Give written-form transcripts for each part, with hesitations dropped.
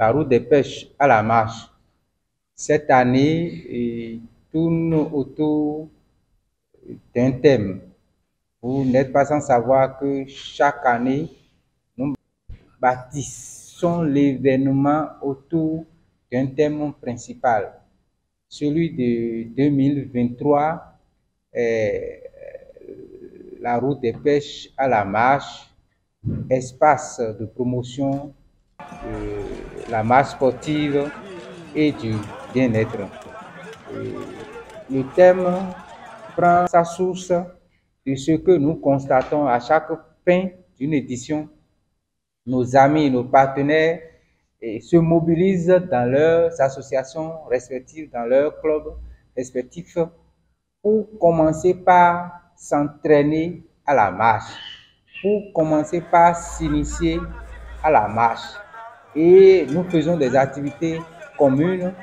La route des pêches à la marche. Cette année, tourne autour d'un thème. Vous n'êtes pas sans savoir que chaque année, nous bâtissons l'événement autour d'un thème principal. Celui de 2023 est la route des pêches à la marche, espace de promotion de la marche sportive et du bien-être. Le thème prend sa source de ce que nous constatons à chaque fin d'une édition. Nos amis, nos partenaires se mobilisent dans leurs associations respectives, dans leurs clubs respectifs, pour commencer par s'entraîner à la marche, pour commencer par s'initier à la marche. Et nous faisons des activités communes.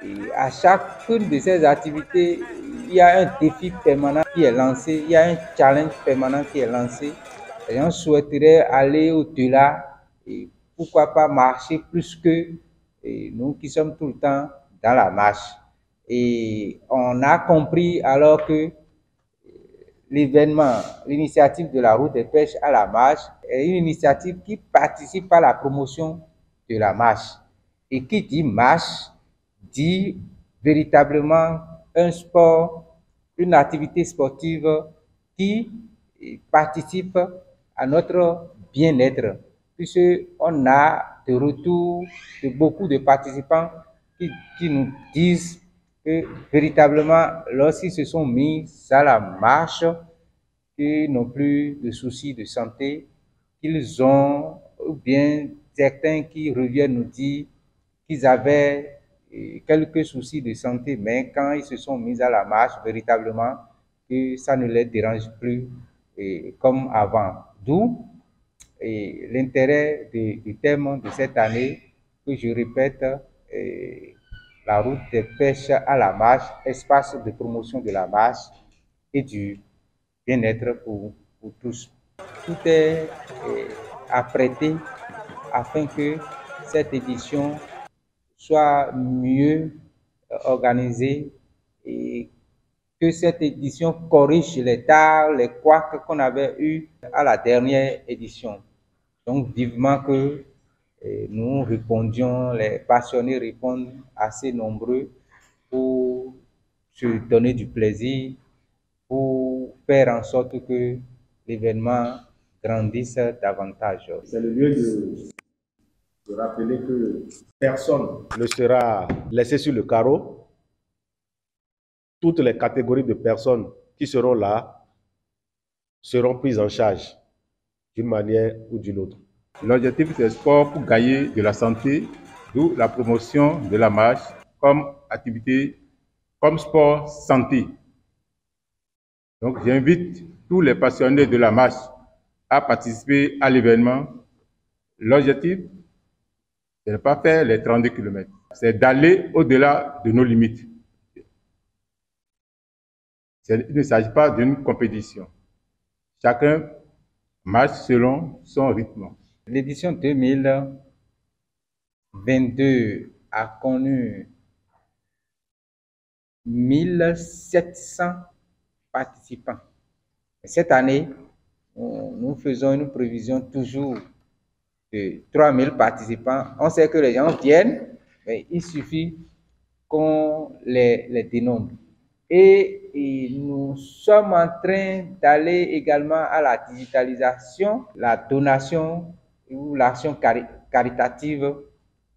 Et à chacune de ces activités, il y a un défi permanent qui est lancé, il y a un challenge permanent qui est lancé. Et on souhaiterait aller au-delà et pourquoi pas marcher plus que nous qui sommes tout le temps dans la marche. Et on a compris alors que l'événement, l'initiative de la route des pêches à la marche est une initiative qui participe à la promotion de la marche. Et qui dit marche, dit véritablement un sport, une activité sportive qui participe à notre bien-être, puisqu'on a de retour de beaucoup de participants qui nous disent que véritablement, lorsqu'ils se sont mis à la marche, qu'ils n'ont plus de soucis de santé, qu'ils ont, ou bien certains qui reviennent nous dire qu'ils avaient quelques soucis de santé, mais quand ils se sont mis à la marche, véritablement, que ça ne les dérange plus comme avant. D'où l'intérêt du thème de cette année, que je répète, la route des pêches à la marche, espace de promotion de la marche et du bien-être pour tous. Tout est apprêté afin que cette édition soit mieux organisée et que cette édition corrige les tares, les couacs qu'on avait eus à la dernière édition. Donc vivement que nous répondions, les passionnés répondent assez nombreux pour se donner du plaisir, pour faire en sorte que l'événement grandisse davantage. C'est le lieu de rappeler que personne ne sera laissé sur le carreau. Toutes les catégories de personnes qui seront là seront prises en charge d'une manière ou d'une autre. L'objectif, c'est le sport pour gagner de la santé, d'où la promotion de la marche comme activité, comme sport santé. Donc, j'invite tous les passionnés de la marche à participer à l'événement. L'objectif, c'est de ne pas faire les 32 km, c'est d'aller au-delà de nos limites. Il ne s'agit pas d'une compétition. Chacun marche selon son rythme. L'édition 2022 a connu 1700 participants. Cette année, nous faisons une prévision toujours de 3000 participants. On sait que les gens viennent, mais il suffit qu'on les dénombre. Et nous sommes en train d'aller également à la digitalisation, la donation ou l'action caritative,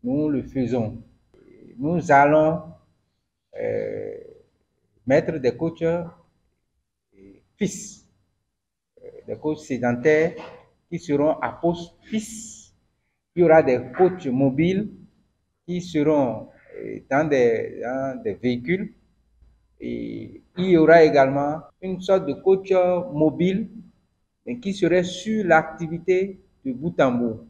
nous le faisons. Nous allons mettre des coachs fixes, des coachs sédentaires qui seront à poste fixe. Il y aura des coachs mobiles qui seront dans des véhicules. Et il y aura également une sorte de coach mobile mais qui serait sur l'activité de bout en bout.